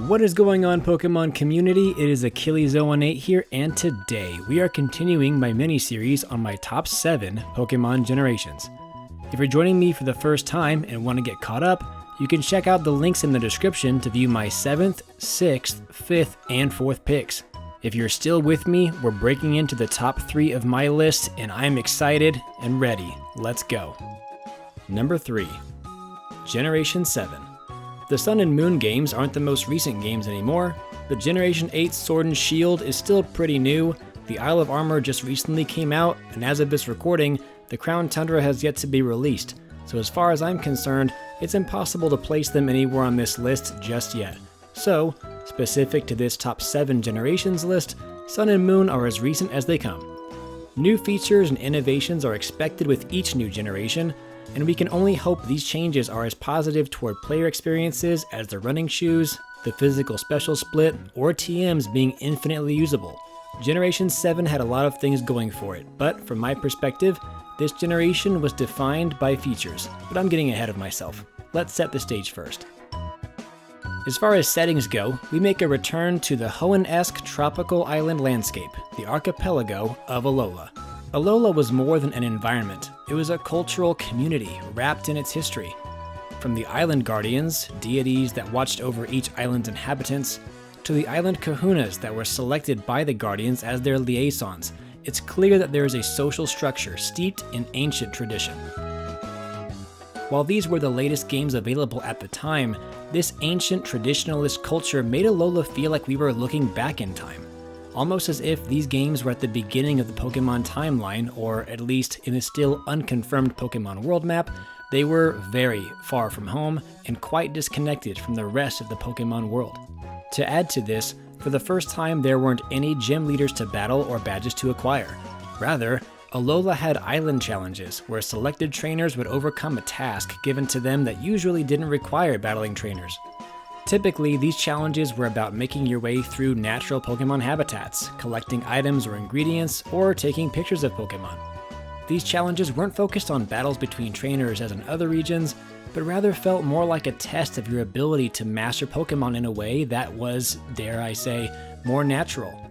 What is going on, Pokemon community? It is Achilles018 here, and today we are continuing my mini-series on my top 7 Pokemon generations. If you're joining me for the first time and want to get caught up, you can check out the links in the description to view my 7th, 6th, 5th, and 4th picks. If you're still with me, we're breaking into the top 3 of my list, and I'm excited and ready. Let's go. Number 3. Generation 7. The Sun and Moon games aren't the most recent games anymore. The Generation 8 Sword and Shield is still pretty new, the Isle of Armor just recently came out, and as of this recording, the Crown Tundra has yet to be released, so as far as I'm concerned, it's impossible to place them anywhere on this list just yet. So, specific to this top 7 generations list, Sun and Moon are as recent as they come. New features and innovations are expected with each new generation, and we can only hope these changes are as positive toward player experiences as the running shoes, the physical special split, or TMs being infinitely usable. Generation 7 had a lot of things going for it, but from my perspective, this generation was defined by features, but I'm getting ahead of myself. Let's set the stage first. As far as settings go, we make a return to the Hoenn-esque tropical island landscape, the archipelago of Alola. Alola was more than an environment, it was a cultural community wrapped in its history. From the island guardians, deities that watched over each island's inhabitants, to the island kahunas that were selected by the guardians as their liaisons, it's clear that there is a social structure steeped in ancient tradition. While these were the latest games available at the time, this ancient traditionalist culture made Alola feel like we were looking back in time. Almost as if these games were at the beginning of the Pokemon timeline, or at least in the still unconfirmed Pokemon world map, they were very far from home and quite disconnected from the rest of the Pokemon world. To add to this, for the first time there weren't any gym leaders to battle or badges to acquire. Rather, Alola had island challenges where selected trainers would overcome a task given to them that usually didn't require battling trainers. Typically, these challenges were about making your way through natural Pokemon habitats, collecting items or ingredients, or taking pictures of Pokemon. These challenges weren't focused on battles between trainers as in other regions, but rather felt more like a test of your ability to master Pokemon in a way that was, dare I say, more natural.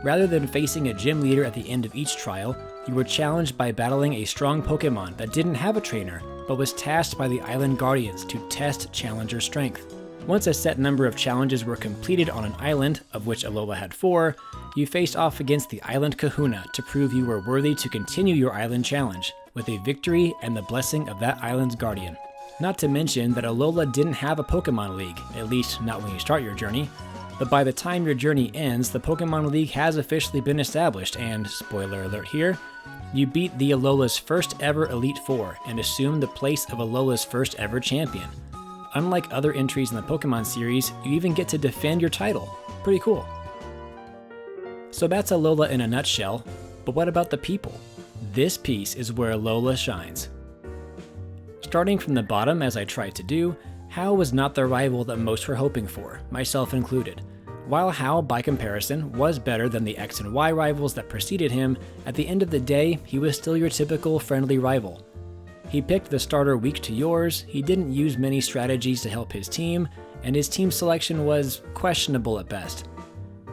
Rather than facing a gym leader at the end of each trial, you were challenged by battling a strong Pokemon that didn't have a trainer, but was tasked by the Island Guardians to test challenger strength. Once a set number of challenges were completed on an island, of which Alola had 4, you faced off against the Island Kahuna to prove you were worthy to continue your island challenge, with a victory and the blessing of that island's guardian. Not to mention that Alola didn't have a Pokemon League, at least not when you start your journey, but by the time your journey ends, the Pokemon League has officially been established and, spoiler alert here, you beat the Alola's first ever Elite Four and assume the place of Alola's first ever champion. Unlike other entries in the Pokemon series, you even get to defend your title. Pretty cool. So that's Alola in a nutshell, but what about the people? This piece is where Alola shines. Starting from the bottom as I tried to do, Hau was not the rival that most were hoping for, myself included. While Hau, by comparison, was better than the X and Y rivals that preceded him, at the end of the day, he was still your typical friendly rival. He picked the starter weak to yours, he didn't use many strategies to help his team, and his team selection was questionable at best.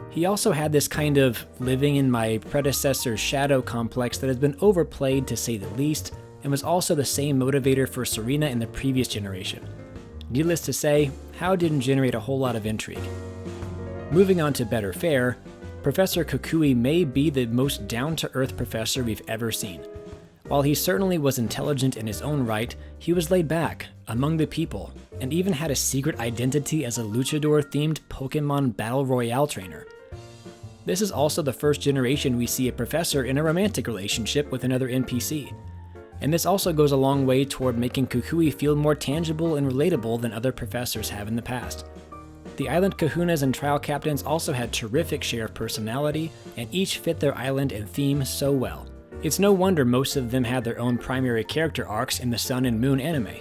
He also had this kind of living in my predecessor's shadow complex that has been overplayed to say the least, and was also the same motivator for Serena in the previous generation. Needless to say, Hau didn't generate a whole lot of intrigue. Moving on to better fare, Professor Kukui may be the most down-to-earth professor we've ever seen. While he certainly was intelligent in his own right, he was laid back, among the people, and even had a secret identity as a luchador-themed Pokemon Battle Royale trainer. This is also the first generation we see a professor in a romantic relationship with another NPC. And this also goes a long way toward making Kukui feel more tangible and relatable than other professors have in the past. The island kahunas and trial captains also had terrific share of personality, and each fit their island and theme so well. It's no wonder most of them had their own primary character arcs in the Sun and Moon anime.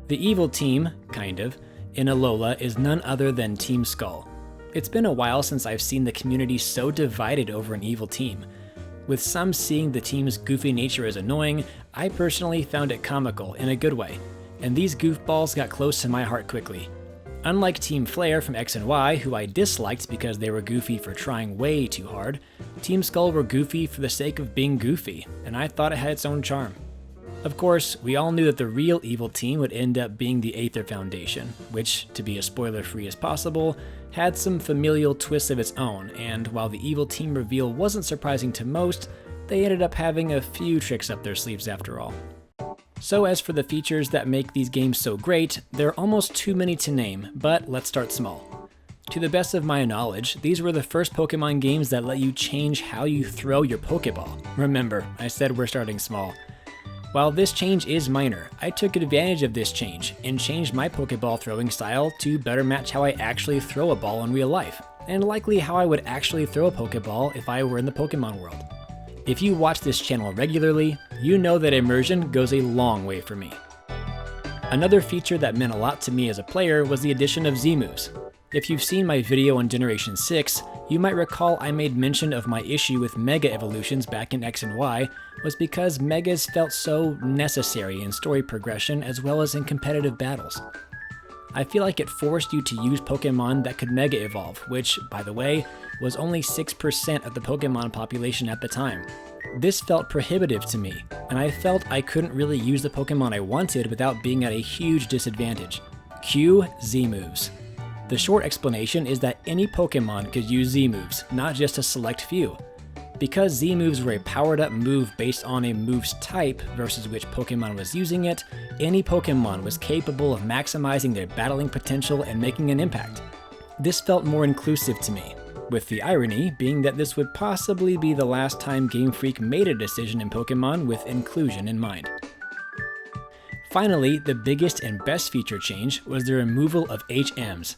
The evil team, kind of, in Alola is none other than Team Skull. It's been a while since I've seen the community so divided over an evil team. With some seeing the team's goofy nature as annoying, I personally found it comical in a good way, and these goofballs got close to my heart quickly. Unlike Team Flare from X and Y, who I disliked because they were goofy for trying way too hard, Team Skull were goofy for the sake of being goofy, and I thought it had its own charm. Of course, we all knew that the real evil team would end up being the Aether Foundation, which, to be as spoiler-free as possible, had some familial twists of its own, and while the evil team reveal wasn't surprising to most, they ended up having a few tricks up their sleeves after all. So as for the features that make these games so great, there are almost too many to name, but let's start small. To the best of my knowledge, these were the first Pokemon games that let you change how you throw your Pokeball. Remember, I said we're starting small. While this change is minor, I took advantage of this change and changed my Pokeball throwing style to better match how I actually throw a ball in real life, and likely how I would actually throw a Pokeball if I were in the Pokemon world. If you watch this channel regularly, you know that immersion goes a long way for me. Another feature that meant a lot to me as a player was the addition of Z-moves. If you've seen my video on Generation 6, you might recall I made mention of my issue with Mega Evolutions back in X and Y was because Megas felt so necessary in story progression as well as in competitive battles. I feel like it forced you to use Pokemon that could Mega Evolve, which, by the way, was only 6% of the Pokemon population at the time. This felt prohibitive to me, and I felt I couldn't really use the Pokemon I wanted without being at a huge disadvantage. Cue Z-moves. The short explanation is that any Pokemon could use Z-moves, not just a select few. Because Z-moves were a powered-up move based on a move's type versus which Pokemon was using it, any Pokemon was capable of maximizing their battling potential and making an impact. This felt more inclusive to me, with the irony being that this would possibly be the last time Game Freak made a decision in Pokemon with inclusion in mind. Finally, the biggest and best feature change was the removal of HMs.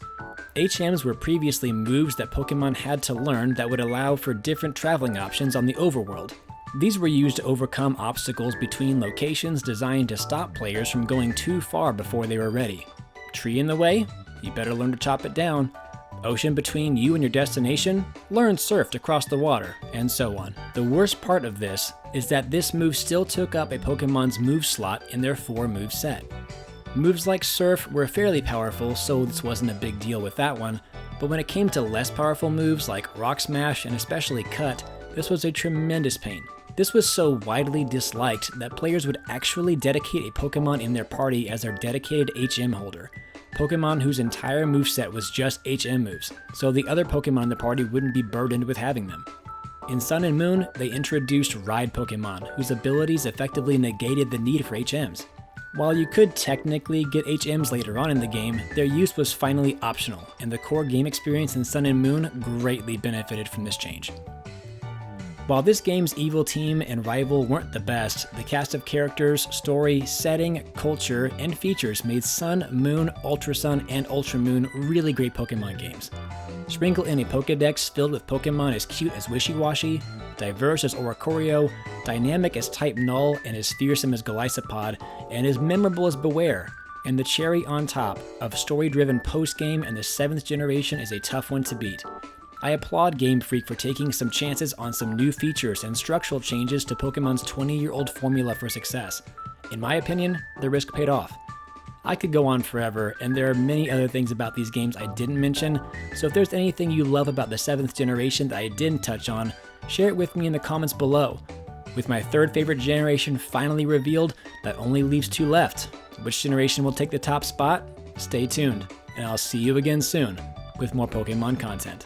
HMs were previously moves that Pokemon had to learn that would allow for different traveling options on the overworld. These were used to overcome obstacles between locations designed to stop players from going too far before they were ready. Tree in the way? You better learn to chop it down. Ocean between you and your destination? Learn surf to cross the water, and so on. The worst part of this is that this move still took up a Pokemon's move slot in their 4-move set. Moves like Surf were fairly powerful, so this wasn't a big deal with that one, but when it came to less powerful moves like Rock Smash and especially Cut, this was a tremendous pain. This was so widely disliked that players would actually dedicate a Pokemon in their party as their dedicated HM holder. Pokemon whose entire moveset was just HM moves, so the other Pokemon in the party wouldn't be burdened with having them. In Sun and Moon, they introduced Ride Pokemon, whose abilities effectively negated the need for HMs. While you could technically get HMs later on in the game, their use was finally optional, and the core game experience in Sun and Moon greatly benefited from this change. While this game's evil team and rival weren't the best, the cast of characters, story, setting, culture, and features made Sun, Moon, Ultra Sun, and Ultra Moon really great Pokemon games. Sprinkle in a Pokedex filled with Pokemon as cute as Wishiwashi, diverse as Oricorio, dynamic as Type Null, and as fearsome as Golisopod, and as memorable as Beware, and the cherry on top of story-driven post-game and the 7th generation is a tough one to beat. I applaud Game Freak for taking some chances on some new features and structural changes to Pokemon's 20-year-old formula for success. In my opinion, the risk paid off. I could go on forever, and there are many other things about these games I didn't mention, so if there's anything you love about the 7th generation that I didn't touch on, share it with me in the comments below. With my 3rd favorite generation finally revealed, that only leaves 2 left. Which generation will take the top spot? Stay tuned, and I'll see you again soon with more Pokemon content.